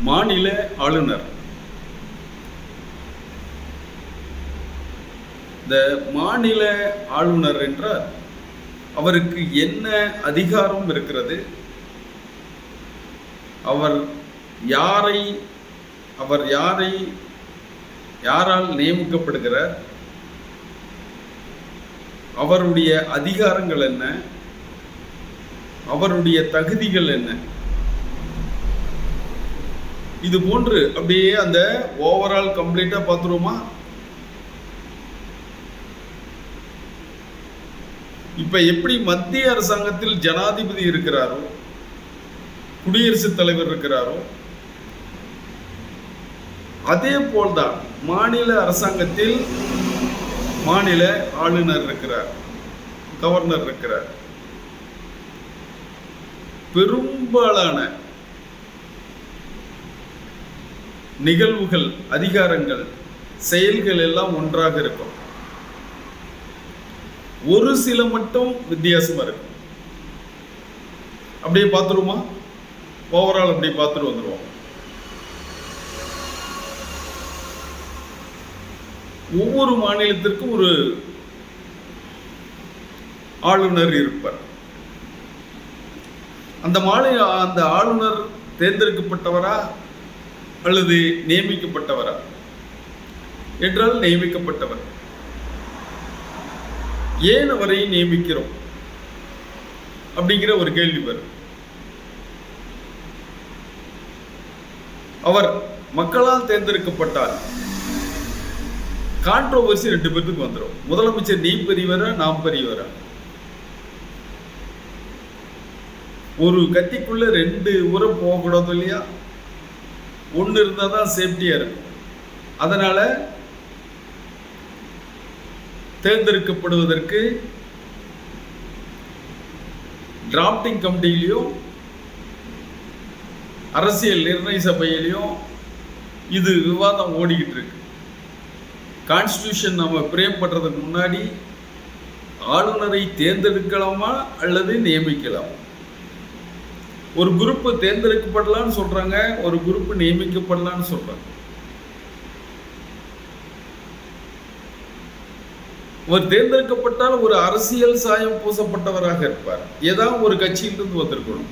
மாநில ஆளுநர். இந்த மாநில ஆளுநர் என்றால் அவருக்கு என்ன அதிகாரம் இருக்கிறது? அவர் யாரால் நியமிக்கப்படுகிறார்? அவருடைய அதிகாரங்கள் என்ன? அவருடைய தகுதிகள் என்ன? இது போன்று அப்படியே அந்த ஓவரால் கம்ப்ளீட்டா பார்த்துருவோமா? இப்ப எப்படி மத்திய அரசாங்கத்தில் ஜனாதிபதி இருக்கிறாரோ, குடியரசுத் தலைவர் இருக்கிறாரோ, அதே போல்தான் மாநில அரசாங்கத்தில் மாநில ஆளுநர் இருக்கிறார், கவர்னர் இருக்கிறார். பெரும்பாலான நிகழ்வுகள், அதிகாரங்கள், செயல்கள் எல்லாம் ஒன்றாக இருக்கும். ஒரு சில மட்டும் வித்தியாசமா இருக்கும். அப்படியே பார்த்துருமா? ஓவரால் அப்படியே பார்த்துட்டு வந்துருவோம். ஒவ்வொரு மாநிலத்திற்கும் ஒரு ஆளுநர் இருப்பார். அந்த ஆளுநர் தேர்ந்தெடுக்கப்பட்டவரா அல்லது நியமிக்கப்பட்டவரா என்றால் நியமிக்கப்பட்டவர். ஏன் அவரை நியமிக்கிறோம் அப்படிங்கிற ஒரு கேள்வி வரும். அவர் மக்களால் தேர்ந்தெடுக்கப்பட்டால் கான்ட்ரோவர்சி ரெண்டு பேருக்கு வந்துடும். முதலமைச்சர் நீ பெரியவரா நாம் பெரியவரா? ஒரு கத்திக்குள்ள ரெண்டு உரம் போகக்கூடாது இல்லையா? ஒன்று இருந்தால் தான் சேஃப்டியா இருக்கும். அதனால தேர்ந்தெடுக்கப்படுவதற்கு டிராப்டிங் கமிட்டியிலையும் அரசியல் நிர்ணய சபையிலையும் இது விவாதம் ஓடிக்கிட்டு இருக்கு. கான்ஸ்டிடியூஷன் நம்ம பிரேம் பண்றதுக்கு முன்னாடி ஆளுநரை தேர்ந்தெடுக்கலாமா அல்லது நியமிக்கலாமா? ஒரு குரூப் தேர்ந்தெடுக்கப்படலான்னு சொல்றாங்க, ஒரு குரூப் நியமிக்கப்படலான்னு சொல்றாங்க. ஒரு தேர்ந்தெடுக்கப்பட்டால் ஒரு அரசியல் சாயம் பூசப்பட்டவராக இருப்பார். ஏதாவது ஒரு கட்சியிலிருந்து வந்திருக்கணும்.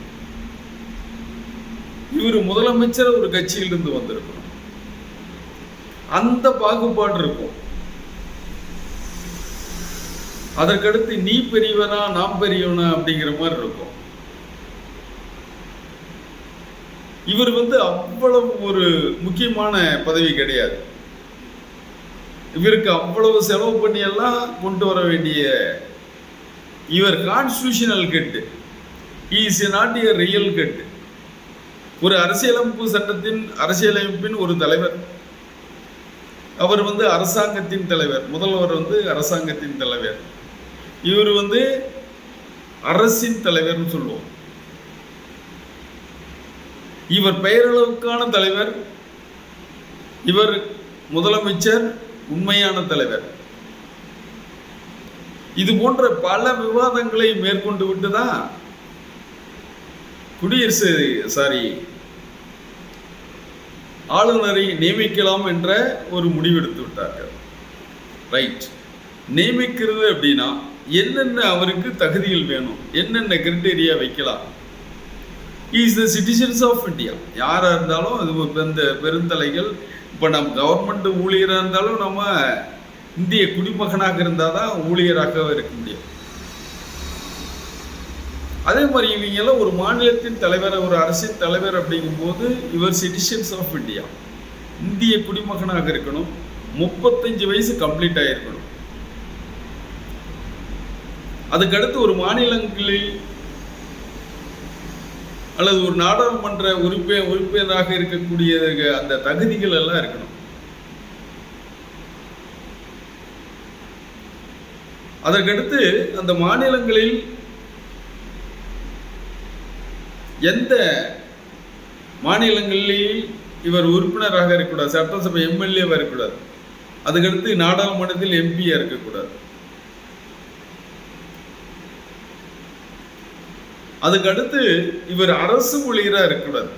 இவர் முதலமைச்சர் ஒரு கட்சியிலிருந்து வந்திருக்கணும். அந்த பாகுபாடு இருக்கும். அதற்கடுத்து நீ பெரியவனா நாம் பெரியவனா அப்படிங்கிற மாதிரி இருக்கும். இவர் அவ்வளவு ஒரு முக்கியமான பதவி கிடையாது. இவருக்கு அவ்வளவு செலவு பண்ணி எல்லாம் கொண்டு வர வேண்டிய இவர் கான்ஸ்டிடியூஷனல் கெட்டு, இஸ் நாட் எ ரியல் கெட்டு. ஒரு அரசியலமைப்பின் ஒரு தலைவர். அவர் அரசாங்கத்தின் தலைவர். முதல்வர் அரசாங்கத்தின் தலைவர். இவர் அரசின் தலைவர்னு சொல்லுவோம். இவர் பெயரளவுக்கான தலைவர், இவர் முதலமைச்சர் உண்மையான தலைவர். இது போன்ற பல விவாதங்களை மேற்கொண்டு விட்டுதான் ஆளுநரை நியமிக்கலாம் என்ற ஒரு முடிவெடுத்து விட்டார்கள். ரைட். நியமிக்கிறது அப்படின்னா என்னென்ன அவருக்கு தகுதிகள் வேணும், என்னென்ன கிரைட்டீரியா வைக்கலாம்? Is the citizens of India. யாராக இருந்தாலும் அது இந்த பெருந்தலைகள். இப்போ நம்ம கவர்மெண்ட் ஊழியராக இருந்தாலும் நம்ம இந்திய குடிமகனாக இருந்தால் தான் ஊழியராக இருக்க முடியும். அதே மாதிரி இவங்கெல்லாம் ஒரு மாநிலத்தின் தலைவர், ஒரு அரசின் தலைவர் அப்படிங்கும்போது இவர் சிட்டிசன்ஸ் ஆஃப் இந்தியா, இந்திய குடிமகனாக இருக்கணும். 35 வயசு கம்ப்ளீட் ஆகிருக்கணும். அதுக்கடுத்து ஒரு மாநிலங்களில் அல்லது ஒரு நாடாளுமன்ற உறுப்பினராக இருக்கக்கூடிய அந்த தகுதிகள் எல்லாம் இருக்கணும். அதற்கடுத்து அந்த மாநிலங்களில் எந்த மாநிலங்களில் இவர் உறுப்பினராக இருக்கக்கூடாது, சட்டசபை எம்எல்ஏவாக இருக்கக்கூடாது. அதுக்கடுத்து நாடாளுமன்றத்தில் எம்பியா இருக்கக்கூடாது. அதுக்கடுத்து இவர் அரசு ஊழியராக இருக்கக்கூடாது.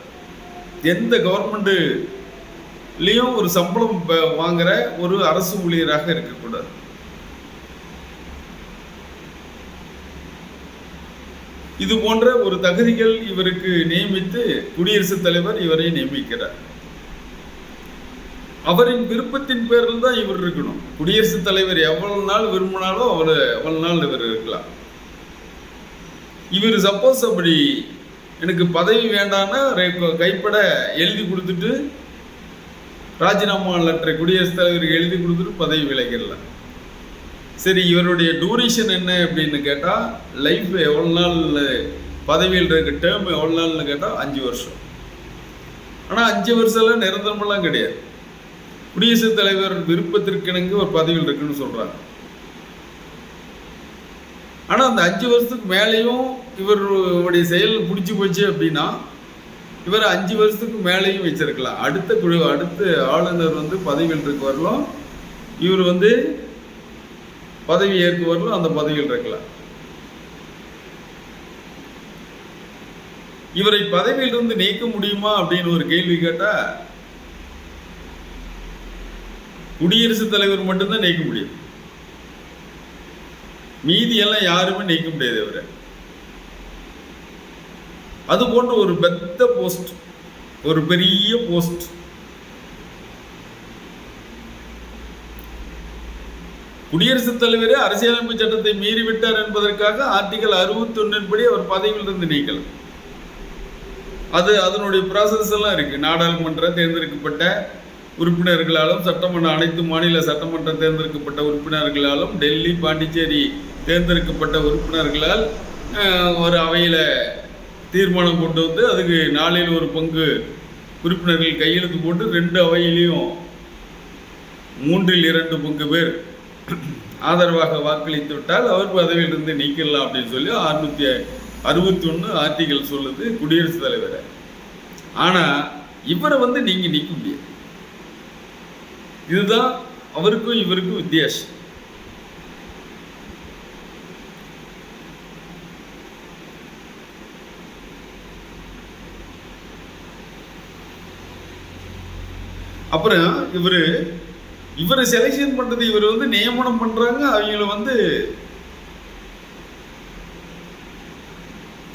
எந்த கவர்மெண்ட்லேயும் ஒரு சம்பளம் வாங்குற ஒரு அரசு ஊழியராக இருக்கக்கூடாது. இது போன்ற ஒரு தகுதிகள் இவருக்கு நியமித்து குடியரசுத் தலைவர் இவரை நியமிக்கிறார். அவரின் விருப்பத்தின் பேரில் தான் இவர் இருக்கணும். குடியரசுத் தலைவர் எவ்வளவு நாள் விரும்பினாலும் அவ்வளவு நாள் இவர் இருக்கலாம். இவர் சப்போஸ் அப்படி எனக்கு பதவி வேண்டான்னா கைப்பட எழுதி கொடுத்துட்டு ராஜினாமா லெட்டரை குடியரசுத் தலைவருக்கு எழுதி கொடுத்துட்டு பதவி விலகிடலாம். சரி, இவருடைய டூரேஷன் என்ன அப்படின்னு கேட்டால், லைஃப் எவ்வளோ நாள் பதவியில் இருக்க டேர்ம் எவ்வளோ நாள்னு கேட்டால் 5 வருஷம். ஆனால் 5 வருஷம்லாம் நிரந்தரமெல்லாம் கிடையாது. குடியரசுத் தலைவர் விருப்பத்திற்கிணங்க ஒரு பதவியில் இருக்குன்னு சொல்கிறாங்க. ஆனால் அந்த 5 வருஷத்துக்கு மேலேயும் இவருடைய செயல் பிடிச்சி போச்சு அப்படின்னா இவர் 5 வருஷத்துக்கு மேலேயும் வச்சிருக்கலாம். அடுத்த ஆளுநர் பதவியில் இருக்க வரலாம், இவர் பதவி ஏற்க வரலாம், அந்த பதவியில் இருக்கலாம். இவரை பதவியிலிருந்து நீக்க முடியுமா அப்படின்னு ஒரு கேள்வி கேட்டா, குடியரசுத் தலைவர் மட்டும்தான் நீக்க முடியும். மீதி எல்லாம் யாருமே நீக்க முடியாது. இவரை அது போன்ற ஒரு பெத்த போஸ்ட், ஒரு பெரிய போஸ்ட். குடியரசுத் தலைவரே அரசியலமைப்பு சட்டத்தை மீறிவிட்டார் என்பதற்காக ஆர்டிகல் 61 படி அவர் பதவியில் இருந்து நீக்கலாம். அதனுடைய ப்ராசஸ் எல்லாம் இருக்கு. நாடாளுமன்ற தேர்ந்தெடுக்கப்பட்ட உறுப்பினர்களாலும் அனைத்து மாநில சட்டமன்ற தேர்ந்தெடுக்கப்பட்ட உறுப்பினர்களாலும் டெல்லி பாண்டிச்சேரி தேர்ந்தெடுக்கப்பட்ட உறுப்பினர்களால் ஒரு அவையில் தீர்மானம் கொண்டு அதுக்கு 4 ஒரு பங்கு உறுப்பினர்கள் கையெழுத்து போட்டு 2 அவையிலையும் 3/2 பங்கு பேர் ஆதரவாக வாக்களித்து விட்டால் அவர் பதவியிலிருந்து நீக்கலாம் அப்படின்னு சொல்லி 661 ஆர்டிகல் சொல்லுது குடியரசுத் தலைவரை. ஆனால் இவரை நீங்க நீக்க முடியாது. இதுதான் அவருக்கும் இவருக்கும் வித்தியாசம். அப்புறம் இவரை செலெக்ஷன் பண்றது, இவர் நியமனம் பண்றாங்க, அவங்கள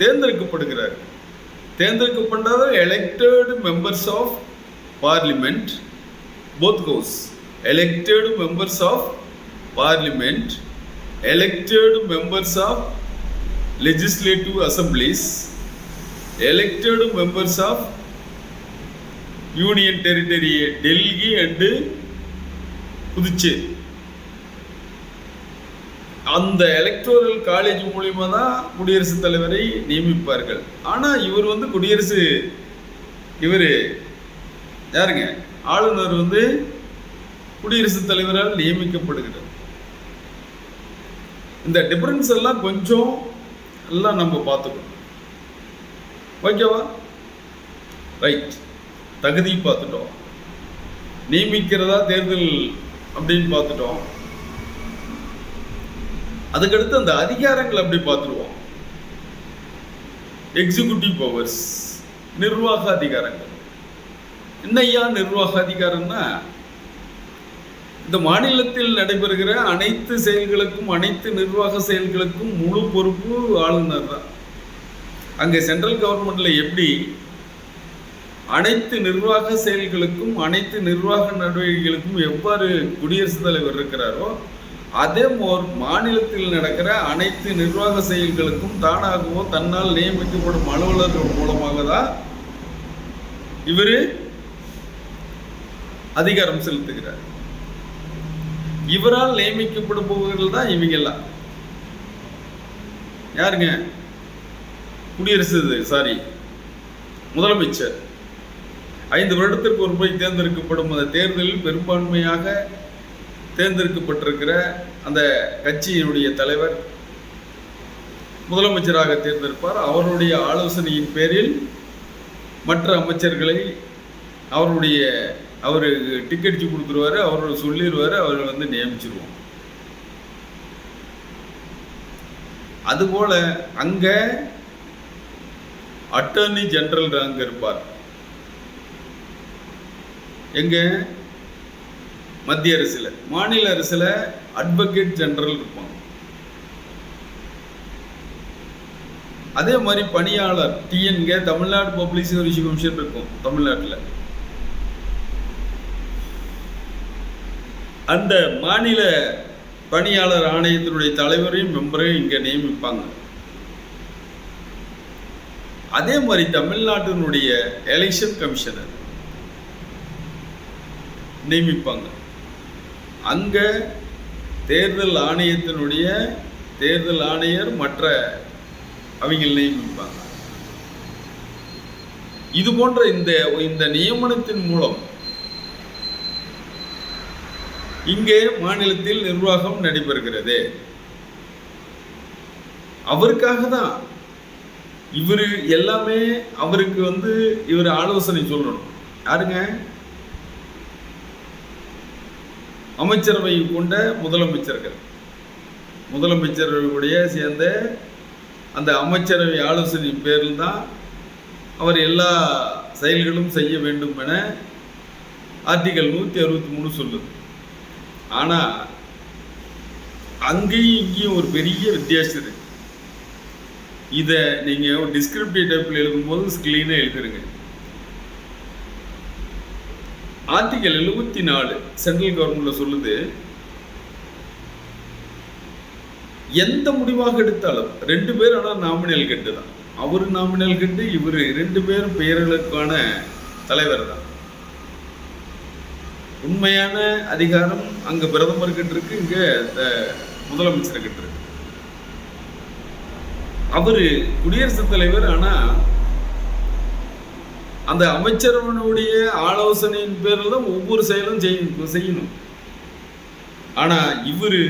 தேர்ந்தெடுக்கப்படுகிறார். தேர்ந்தெடுக்கப்படாத elected members of parliament, both house, elected members of parliament, elected members of legislative assemblies, elected members of union territory Delhi and Puducherry. அந்த எலக்டோரல் காலேஜ் மூலியமா தான் குடியரசுத் தலைவரை நியமிப்பார்கள். ஆனால் இவர் இவர் யாருங்க, ஆளுநர் குடியரசுத் தலைவரால் நியமிக்கப்படுகிறார். இந்த டிஃபரன்ஸ் எல்லாம் கொஞ்சம் எல்லாம் நம்ம பார்த்துக்கணும். ஓகேவா? ரைட். தகுதி பார்த்துட்டோம், நியமிக்கிறதா தேர்தல் அப்படின்னு பார்த்துட்டோம். அதுக்கடுத்து அந்த அதிகாரங்கள் அப்படி பார்த்துருவோம். எக்ஸிக்யூட்டிவ் பவர்ஸ், நிர்வாக அதிகாரங்கள். என்னையா நிர்வாக அதிகாரம்னா, இந்த மாநிலத்தில் நடைபெறுகிற அனைத்து செயல்களுக்கும் அனைத்து நிர்வாக செயல்களுக்கும் முழு பொறுப்பு ஆளுநர் தான். அங்கே சென்ட்ரல் கவர்மெண்ட்ல எப்படி அனைத்து நிர்வாக செயல்களுக்கும் அனைத்து நிர்வாக நடவடிக்கைகளுக்கும் எவ்வாறு குடியரசுத் தலைவர் இருக்கிறாரோ, அதே மாநிலத்தில் நடக்கிற அனைத்து நிர்வாக செயல்களுக்கும் தானாகவோ தன்னால் நியமிக்கப்படும் அலுவலர்கள் மூலமாக தான் இவர் அதிகாரம் செலுத்துகிறார். இவரால் நியமிக்கப்படுபவர்கள் தான் இவங்கெல்லாம். யாருங்க? முதலமைச்சர் 5 வருடத்திற்கு ஒரு முறை தேர்ந்தெடுக்கப்படும். அந்த தேர்தலில் பெரும்பான்மையாக தேர்ந்தெடுக்கப்பட்டிருக்கிற அந்த கட்சியினுடைய தலைவர் முதலமைச்சராக தேர்ந்தெடுப்பார். அவருடைய ஆலோசனையின் பேரில் மற்ற அமைச்சர்களை அவர் டிக்கெட் கொடுத்துருவாரு, அவர் சொல்லிடுவாரு, அவர் நியமிச்சிருவோம். அதுபோல அங்க அட்டர்னி ஜெனரல் அங்க இருப்பார். எங்க மத்திய அரசுல. மாநில அரசுல அட்வொகேட் ஜெனரல் இருப்பாங்க. அதே மாதிரி பணியாளர் டிஎன்க தமிழ்நாடு பப்ளிக் சர்வீஸ் கமிஷன் இருக்கும் தமிழ்நாட்டில். அந்த மாநில பணியாளர் ஆணையத்தினுடைய தலைவரையும் மெம்பரையும் இங்கே நியமிப்பாங்க. அதே மாதிரி தமிழ்நாட்டினுடைய எலெக்ஷன் கமிஷனர் நியமிப்பாங்க. அங்க தேர்தல் ஆணையத்தினுடைய தேர்தல் ஆணையர் மற்ற அவங்க நியமிப்பாங்க. இது போன்ற இந்த நியமனத்தின் மூலம் இங்கே மாநிலத்தில் நிர்வாகம் நடைபெறுகிறது. அவருக்காக தான் இவரு எல்லாமே அவருக்கு இவர் ஆலோசனை சொல்லணும். யாருங்க? அமைச்சரவை கொண்ட முதலமைச்சர்களுடைய சேர்ந்த அந்த அமைச்சரவை ஆலோசனை பேரில் தான் அவர் எல்லா செயல்களும் செய்ய வேண்டும் என ஆர்டிகல் 163 சொல்லுது. ஆனால் அங்கேயும் இங்கேயும் ஒரு பெரிய வித்தியாசம் இருக்கு. இதை நீங்கள் டிஸ்கிரிப்டிவ் டைப்பில் எழுதும்போது கிளீனாக எழுதிருங்க. ஆர்டிகல் 74 சென்ட்ரல் கவர்மெண்ட்ல சொல்லுது, எந்த முடிவாக எடுத்தாலும் 2 பேர் ஆனால் நாமினல் கட்டு தான். அவரு நாமினல் கட்டு, இவரு 2 பேரும் பெயர்களுக்கான தலைவர் தான். உண்மையான அதிகாரம் அங்க பிரதமர் கிட்ட இருக்கு, இங்க முதலமைச்சர் கிட்ட இருக்கு. அவரு குடியரசுத் தலைவர். ஆனா அந்த அமைச்சரவனுடைய ஆலோசனையின் பேரில் தான் ஒவ்வொரு செயலும் செய்யணும். ஆனா இவரு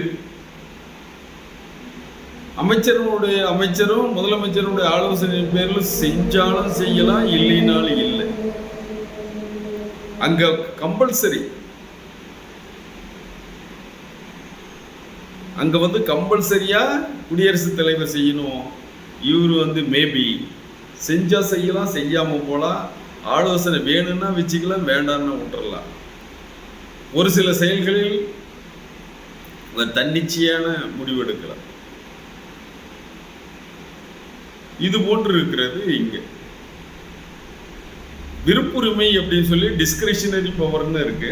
அமைச்சரும் முதலமைச்சருடைய ஆலோசனையின் பேரில் செஞ்சாலும் செய்யலாம், இல்லைனாலும் இல்லை. அங்க கம்பல்சரி, அங்க கம்பல்சரியா குடியரசுத் தலைவர் செய்யணும். இவரு மேபி செஞ்சா செய்யலாம், செய்யாம போலாம், ஆலோசனை வேணும்னா வச்சுக்கலாம், வேண்டாம்னா விட்டுறலாம். ஒரு சில செயல்களில் தன்னிச்சையான முடிவெடுக்கலாம். இது போன்று இருக்கிறது. இங்க விருப்புரிமை அப்படின்னு சொல்லி டிஸ்கிரிஷனரி பவர்னு இருக்கு.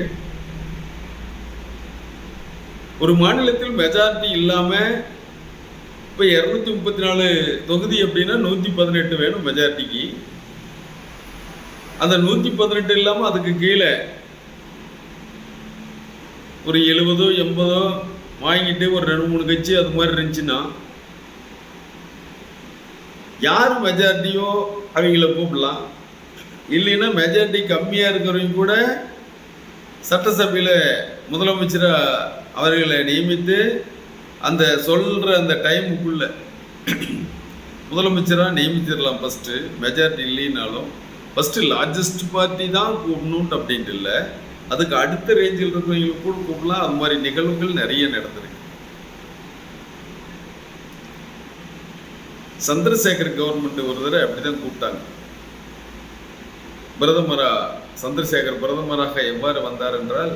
ஒரு மாநிலத்தில் மெஜாரிட்டி இல்லாம இப்ப 234 தொகுதி அப்படின்னா 118 வேணும் மெஜாரிட்டிக்கு. அந்த 118 இல்லாம அதுக்கு கீழே ஒரு 70 80 வாங்கிட்டு ஒரு 2-3 கட்சி அது மாதிரி இருந்துச்சுன்னா யார் மெஜாரிட்டியோ அவங்கள கூப்பிடலாம். இல்லைன்னா மெஜாரிட்டி கம்மியா இருக்கிறவங்க கூட சட்டசபையில முதலமைச்சரை அவர்களை நியமித்து அந்த சொல்ற அந்த டைமுக்குள்ள முதலமைச்சராக நியமிச்சிடலாம். ஃபர்ஸ்ட் மெஜாரிட்டி இல்லைனாலும் ஃபர்ஸ்ட் லார்ஜஸ்ட் பார்ட்டி தான் கூப்பிடணும் அப்படின்ட்டு இல்லை, அதுக்கு அடுத்த ரேஞ்சில் இருக்கிறவங்களுக்கு கூட கூப்பிடலாம். அது மாதிரி நிகழ்வுகள் நிறைய நடந்திருக்கு. சந்திரசேகர் கவர்மெண்ட் ஒரு தடவை அப்படிதான் கூப்பிட்டாங்க. சந்திரசேகர் பிரதமராக எவ்வாறு வந்தார் என்றால்,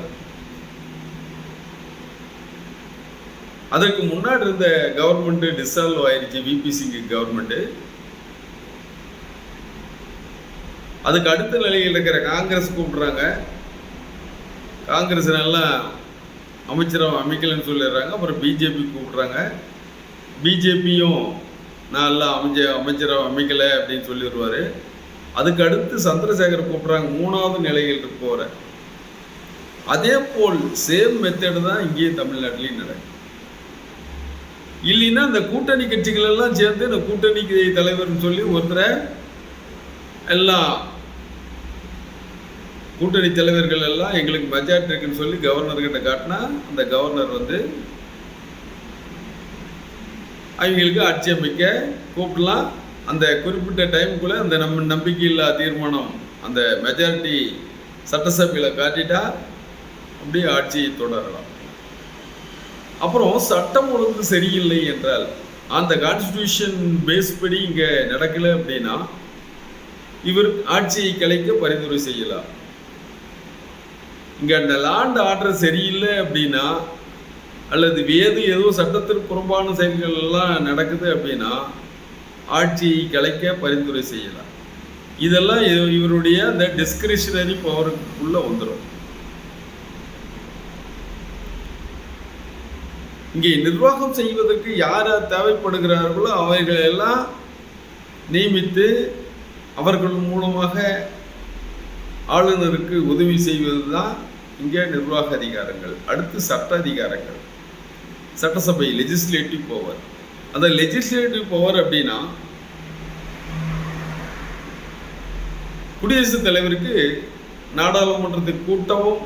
அதற்கு முன்னாடி இருந்த கவர்மெண்ட் டிசால்வ் ஆயிடுச்சு, விபி சிங் கவர்மெண்ட். அதுக்கு அடுத்த நிலையில் இருக்கிற காங்கிரஸ் கூப்பிடுறாங்க. காங்கிரஸ் நல்லா அமைச்சரவை அமைக்கலன்னு சொல்லிடுறாங்க. அப்புறம் பிஜேபி கூப்பிடுறாங்க. பிஜேபியும் நல்லா அமைச்சரவை அமைக்கலை அப்படின்னு சொல்லிடுவாரு. அதுக்கு அடுத்து சந்திரசேகர் கூப்பிடுறாங்க, 3வது நிலையில் போற. அதே போல் சேம் மெத்தட் தான் இங்கேயும் தமிழ்நாட்டிலையும் நடக்கும். இல்லைன்னா இந்த கூட்டணி கட்சிகள் எல்லாம் சேர்ந்து இந்த கூட்டணி தலைவர்னு சொல்லி ஒருத்தரை எல்லாம் கூட்டணி தலைவர்கள் எல்லாம் எங்களுக்கு மெஜாரிட்டி இருக்குன்னு சொல்லி கவர்னர்கிட்ட காட்டினா அந்த கவர்னர் அவங்களுக்கு ஆட்சி அமைக்க கூப்பிடலாம். அந்த குறிப்பிட்ட டைமுக்குள்ள அந்த நம்பிக்கையில்லா தீர்மானம் அந்த மெஜாரிட்டி சட்டசபையில் காட்டிட்டா அப்படியே ஆட்சியை தொடரலாம். அப்புறம் சட்டம் ஒழுங்கு சரியில்லை என்றால், அந்த கான்ஸ்டிடியூஷன் பேஸ் படி இங்க நடக்கல அப்படின்னா இவர் ஆட்சியை கலைக்க பரிந்துரை செய்யலாம். இங்க அந்த லாண்ட் ஆர்டர் சரியில்லை அப்படின்னா, அல்லது ஏதோ சட்டத்திற்கு புறம்பான செயல்கள் எல்லாம் நடக்குது அப்படின்னா ஆட்சியை கலைக்க பரிந்துரை செய்யலாம். இதெல்லாம் இவருடைய அந்த டிஸ்கிரிஷனரி பவருக்குள்ள வந்துடும். இங்கே நிர்வாகம் செய்வதற்கு யார் தேவைப்படுகிறார்களோ அவர்கள் எல்லாம் நியமித்து அவர்கள் மூலமாக ஆளுநருக்கு உதவி செய்வது தான் இங்கே நிர்வாக அதிகாரங்கள். அடுத்து சட்ட அதிகாரங்கள், சட்டசபை லெஜிஸ்லேட்டிவ் பவர். அந்த லெஜிஸ்லேட்டிவ் பவர் அப்படின்னா குடியரசுத் தலைவருக்கு நாடாளுமன்றத்தை கூட்டவும்,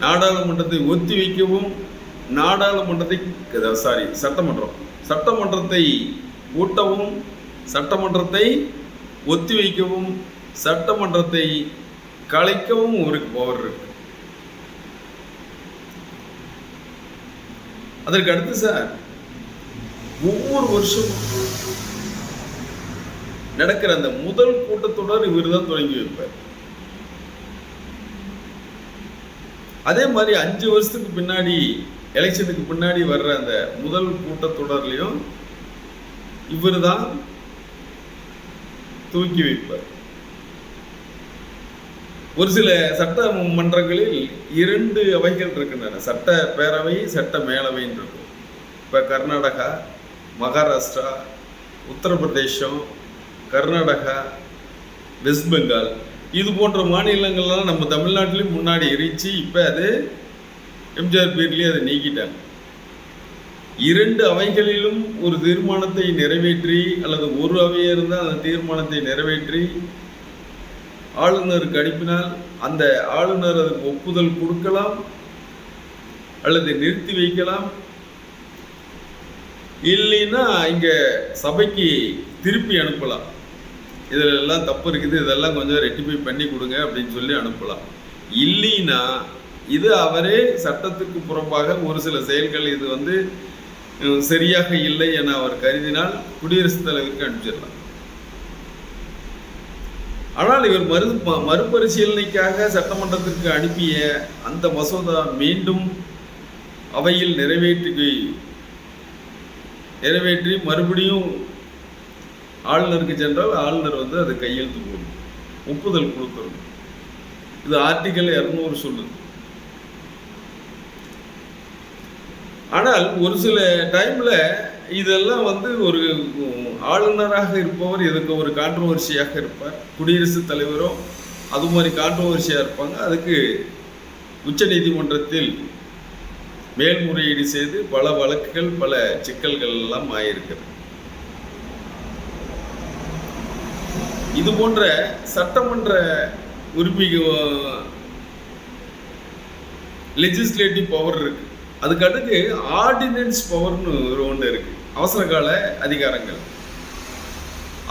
நாடாளுமன்றத்தை ஒத்தி வைக்கவும், சட்டமன்றத்தை கூட்டவும், சட்டமன்றத்தை ஒத்தி வைக்கவும், சட்டமன்றத்தை கலைக்கவும் அவருக்கு பவர் இருக்கு. அதற்கு அடுத்து சார், ஒவ்வொரு வருஷமும் நடக்கிற அந்த முதல் கூட்டத்தொடர் இவர் தான் தொடங்கி வைப்பார். அதே மாதிரி 5 வருஷத்துக்கு பின்னாடி எலெக்ஷனுக்கு பின்னாடி வர்ற அந்த முதல் கூட்டத்தொடர்லையும் இவர் தான் தூக்கி வைப்பார். ஒரு சில சட்டமன்றங்களில் 2 அவைகள் இருக்கின்றன, சட்ட பேரவை, சட்ட மேலவைன்னு இருக்கும். இப்போ கர்நாடகா, மகாராஷ்டிரா, உத்தரப்பிரதேசம், கர்நாடகா, வெஸ்ட் பெங்கால், இது போன்ற மாநிலங்கள்லாம் நம்ம தமிழ்நாட்டிலையும் முன்னாடி இருந்துச்சு. இப்போ அது எம்ஜிஆர் பீரியட்லேயே அதை நீக்கிட்டாங்க. 2 அவைகளிலும் ஒரு தீர்மானத்தை நிறைவேற்றி, அல்லது ஒரு அவையாக இருந்தால் அந்த தீர்மானத்தை நிறைவேற்றி ஆளுநருக்கு அனுப்பினால் அந்த ஆளுநர் அதுக்கு ஒப்புதல் கொடுக்கலாம் அல்லது நிறுத்தி வைக்கலாம். இல்லைன்னா இங்கே சபைக்கு திருப்பி அனுப்பலாம். இதில் எல்லாம் தப்பு இருக்குது, இதெல்லாம் கொஞ்சம் ரெட்டிஃபை பண்ணி கொடுங்க அப்படின்னு சொல்லி அனுப்பலாம். இல்லைன்னா இது அவரே சட்டத்துக்கு புறம்பாக ஒரு சில செயல்கள் இது சரியாக இல்லை என அவர் கருதினால் குடியரசுத் தலைவருக்கு அனுப்பிச்சிடலாம். ஆனால் இவர் மறுபரிசீலனைக்காக சட்டமன்றத்திற்கு அனுப்பிய அந்த மசோதா மீண்டும் அவையில் நிறைவேற்றி மறுபடியும் ஆளுநருக்கு சென்றால் ஆளுநர் அது கையெழுத்து போடும், ஒப்புதல் கொடுக்கணும். இது ஆர்டிகல் 200 சொல்லுது. ஆனால் ஒரு சில டைம்ல இதெல்லாம் ஒரு ஆளுநராக இருப்பவர் இதுக்கு ஒரு கான்ட்ரோவர்சியாக இருப்பார். குடியரசுத் தலைவரும் அது மாதிரி கான்ட்ரோவர்சியாக இருப்பாங்க. அதுக்கு உச்ச நீதிமன்றத்தில் மேல்முறையீடு செய்து பல வழக்குகள், பல சிக்கல்கள் எல்லாம் ஆயிருக்கிறது. இது போன்ற சட்டமன்ற லெஜிஸ்லேட்டிவ் பவர் இருக்கு. அதுக்கு அடுத்து ஆர்டினன்ஸ் பவர்னு ஒன்று இருக்கு, அவசர கால அதிகாரங்கள்.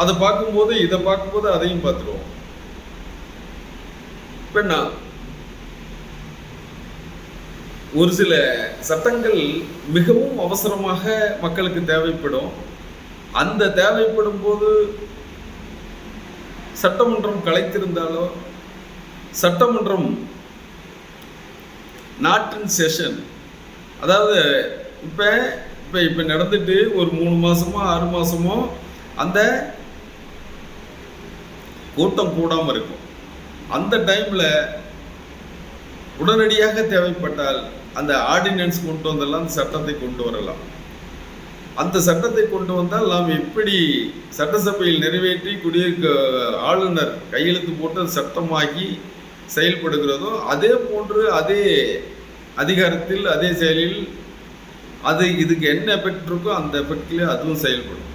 அதை பார்க்கும்போது இதை பார்க்கும்போது அதையும் பார்த்துருவோம். இப்போ ஒரு சில சட்டங்கள் மிகவும் அவசரமாக மக்களுக்கு தேவைப்படும். அந்த தேவைப்படும் போது சட்டமன்றம் கலைத்திருந்தாலோ, சட்டமன்றம் நாட் இன் செஷன், அதாவது இப்போ நடந்துட்டு ஒரு 3 மாசமோ 6 மாசமோ அந்த கூட்டம் கூடாமல் இருக்கும். அந்த டைம்ல உடனடியாக தேவைப்பட்டால் அந்த ஆர்டினன்ஸ் கொண்டு வந்தெல்லாம் அந்த சட்டத்தை கொண்டு வரலாம். அந்த சட்டத்தை கொண்டு வந்தால் நாம் எப்படி சட்டசபையில் நிறைவேற்றி ஆளுநர் கையெழுத்து போட்டு சட்டமாகி செயல்படுகிறதோ அதே போன்று அதே அதிகாரத்தில் அதே செயலில் இதுக்கு என்ன எஃபெக்ட் இருக்கோ அந்த எஃபெக்ட்லேயே அதுவும் செயல்படும்.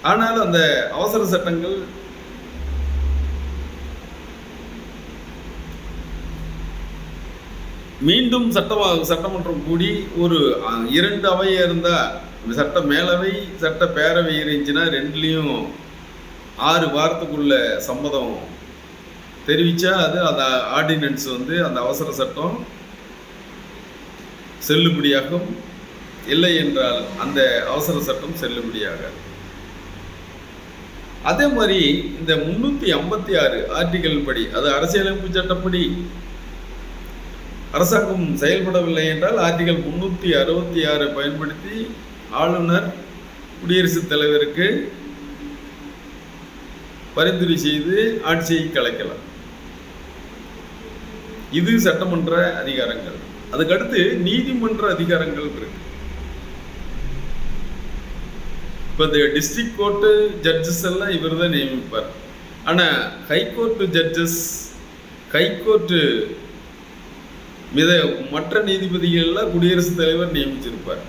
ஆனால் அந்த அவசர சட்டங்கள் மீண்டும் சட்டமன்றம் கூடி ஒரு 2 அவையாக இருந்தால் சட்ட மேலவை சட்ட பேரவை இருந்துச்சுன்னா 2லையும் 6 வாரத்துக்குள்ள சம்மதம் தெரிவித்தா அந்த ஆர்டினன்ஸ் அந்த அவசர சட்டம் செல்லுபடியாகும். இல்லை என்றால் அந்த அவசர சட்டம் செல்லுபடியாகாது. அதே மாதிரி இந்த 356 ஆர்டிகல் படி, அது அரசியலமைப்பு சட்டப்படி அரசாங்கம் செயல்படவில்லை என்றால் ஆர்டிகல் 366 பயன்படுத்தி ஆளுநர் குடியரசுத் தலைவருக்கு பரிந்துரை செய்து ஆட்சியை கலைக்கலாம். இது சட்டமன்ற அதிகாரங்கள். அதுக்கடுத்து நீதிமன்ற அதிகாரங்கள் இருக்கு. இப்போ இந்த டிஸ்ட்ரிக்ட் கோர்ட்டு ஜட்ஜஸ் எல்லாம் இவர் தான் நியமிப்பார். ஆனால் ஹைகோர்ட்டு ஜட்ஜஸ், ஹைகோர்ட்டு மற்ற நீதிபதிகள்லாம் குடியரசுத் தலைவர் நியமிச்சிருப்பார்.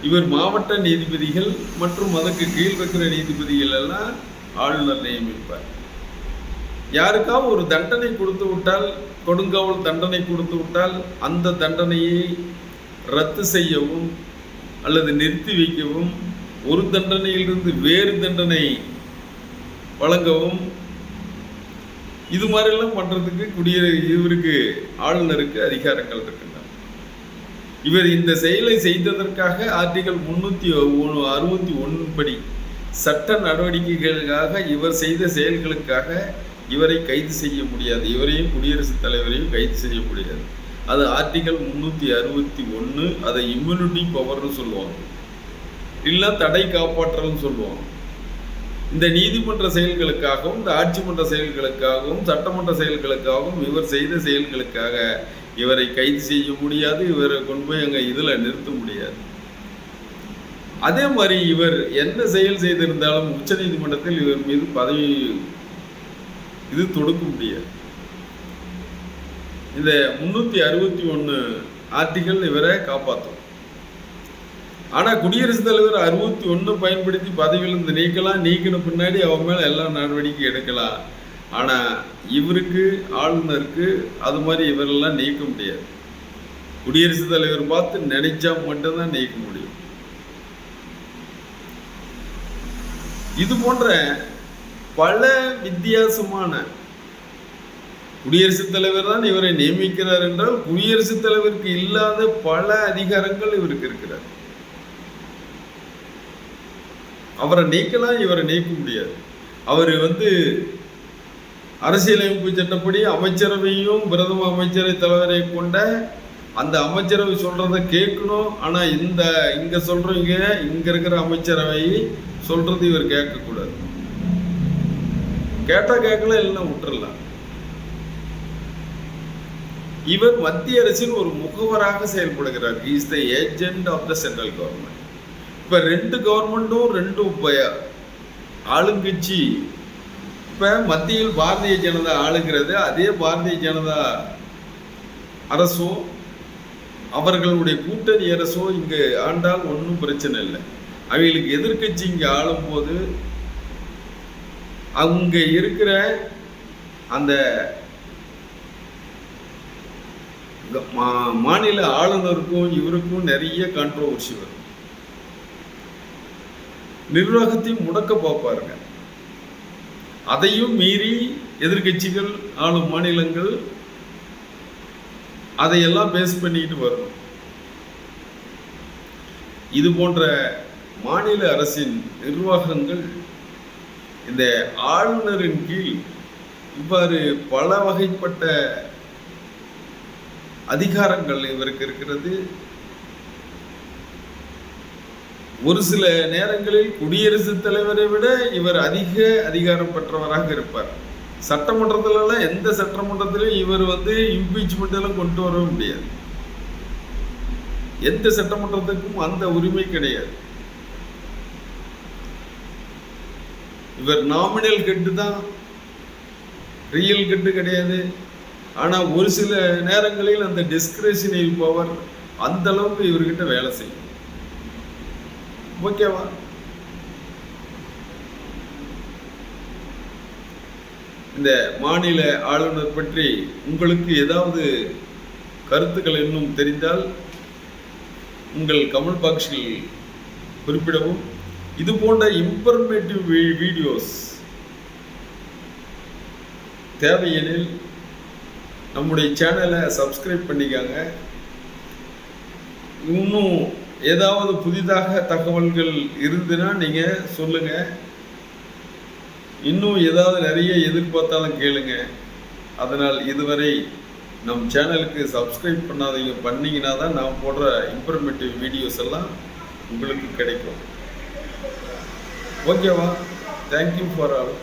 இவர் மாவட்ட நீதிபதிகள் மற்றும் அதற்கு கீழ் இருக்கிற நீதிபதிகள் எல்லாம் ஆளுநர் நியமிப்பார். யாருக்காவது ஒரு தண்டனை கொடுத்து விட்டால், கொடுங்காவல் தண்டனை கொடுத்து விட்டால், அந்த தண்டனையை ரத்து செய்யவும் அல்லது நிறுத்தி வைக்கவும், ஒரு தண்டனையிலிருந்து வேறு தண்டனை வழங்கவும், இது மாதிரிலாம் பண்ணுறதுக்கு இவருக்கு ஆளுநருக்கு அதிகாரங்கள் இருக்கின்றன. இவர் இந்த செயலை செய்ததற்காக ஆர்டிகல் 361 படி சட்ட நடவடிக்கைகளுக்காக, இவர் செய்த செயல்களுக்காக இவரை கைது செய்ய முடியாது. இவரையும் குடியரசுத் தலைவரையும் கைது செய்ய முடியாது. அது ஆர்டிகல் 361. அதை இம்யூனிட்டி பவர்னு சொல்லுவாங்க, இல்லை தடை காப்பாற்றல்னு சொல்லுவாங்க. இந்த நீதிமன்ற செயல்களுக்காகவும், இந்த ஆட்சி மன்ற செயல்களுக்காகவும், சட்டமன்ற செயல்களுக்காகவும், இவர் செய்த செயல்களுக்காக இவரை கைது செய்ய முடியாது. இவரை கொண்டு போய் அங்கே இதில் நிறுத்த முடியாது. அதே மாதிரி இவர் என்ன செயல் செய்திருந்தாலும் உச்ச நீதிமன்றத்தில் இவர் மீது பதவி இது தொடுக்க முடியாது. இந்த 361 ஆர்டிகல் இவரை காப்பாற்றும். ஆனால் குடியரசுத் தலைவர் 61 பயன்படுத்தி பதவியிலிருந்து நீக்கலாம். நீக்கின பின்னாடி அவன் மேலே எல்லா நடவடிக்கை எடுக்கலாம். ஆனால் இவருக்கு, ஆளுநருக்கு அது மாதிரி இவரெல்லாம் நீக்க முடியாது. குடியரசுத் தலைவர் பார்த்து நினைச்சா மட்டும்தான் நீக்க முடியும். இது போன்ற பல வித்தியாசமான, குடியரசுத் தலைவர் தான் இவரை நியமிக்கிறார் என்றால் குடியரசுத் தலைவருக்கு இல்லாத பல அதிகாரங்கள் இவருக்கு இருக்கிறார். அவரை நீக்கலாம், இவரை நீக்க முடியாது. அவர் அரசியலமைப்பு சட்டப்படி அமைச்சரவையும் பிரதம அமைச்சரை தலைவரை கொண்ட அந்த அமைச்சரவை சொல்றதை கேட்கணும். ஆனால் இங்க சொல்றவங்க, இங்க இருக்கிற அமைச்சரவை சொல்றது இவர் கேட்கக்கூடாது. கேட்டா கேட்கலாம், இல்லைன்னா விட்டுறலாம். இவர் மத்திய அரசின் ஒரு முகவராக செயல்படுகிறார். Is the agent of the central government. இப்ப 2 கவர்மெண்ட்டும் 2 ஆளுங்கட்சி. இப்ப மத்தியில் பாரதிய ஜனதா ஆளுகிறது. அதே பாரதிய ஜனதா அரசும் அவர்களுடைய கூட்டணி அரசும் இங்கு ஆண்டால் ஒன்றும் பிரச்சனை இல்லை. அவங்களுக்கு எதிர்கட்சி இங்க ஆளும் போது அங்க இருக்கிற அந்த மாநில ஆளுநருக்கும் இவருக்கும் நிறைய கான்ட்ரோவர்சி வரும். நிர்வாகத்தையும் முடக்க பார்ப்பாருங்க. அதையும் மீறி எதிர்கட்சிகள், ஆளும் மாநிலங்கள் அதையெல்லாம் பேஸ் பண்ணிட்டு வரணும். இது போன்ற மாநில அரசின் நிர்வாகங்கள் இந்த ஆளுநரின் கீழ் இவ்வாறு பல வகைப்பட்ட அதிகாரங்கள் இவருக்கு இருக்கிறது. ஒரு சில நேரங்களில் குடியரசுத் தலைவரை விட இவர் அதிக அதிகாரம் பெற்றவராக இருப்பார். சட்டமன்றத்திலலாம் எந்த சட்டமன்றத்திலும் இவர் இம்பீச்மெண்ட் எல்லாம் கொண்டு வர முடியாது. எந்த சட்டமன்றத்துக்கும் அந்த உரிமை கிடையாது. இவர் நாமினல் கெட்டு தான், ரியல் கெட்டு கிடையாது. ஆனா ஒரு சில நேரங்களில் அந்த டிஸ்கிரிஷனரி பவர் அந்த அளவுக்கு இவர்கிட்ட வேலை செய்யும். ஓகேவா? இந்த மாநில ஆளுநர் பற்றி உங்களுக்கு ஏதாவது கருத்துக்கள் இன்னும் தெரிந்தால் உங்கள் கமெண்ட் பாக்ஸில் குறிப்பிடவும். இது போன்ற இன்ஃபர்மேட்டிவ் வீடியோஸ் தேவையெனில் நம்முடைய சேனலை சப்ஸ்கிரைப் பண்ணிக்காங்க. இன்னும் ஏதாவது புதிதாக தகவல்கள் இருந்துன்னா நீங்கள் சொல்லுங்கள். இன்னும் ஏதாவது நிறைய எதிர்பார்த்தாலும் கேளுங்க. அதனால் இதுவரை நம் சேனலுக்கு சப்ஸ்கிரைப் பண்ணாதீங்க. பண்ணிங்கன்னா தான் நான் போடுற இன்ஃபர்மேட்டிவ் வீடியோஸ் எல்லாம் உங்களுக்கு கிடைக்கும். ஓகேவா? Thank you for all.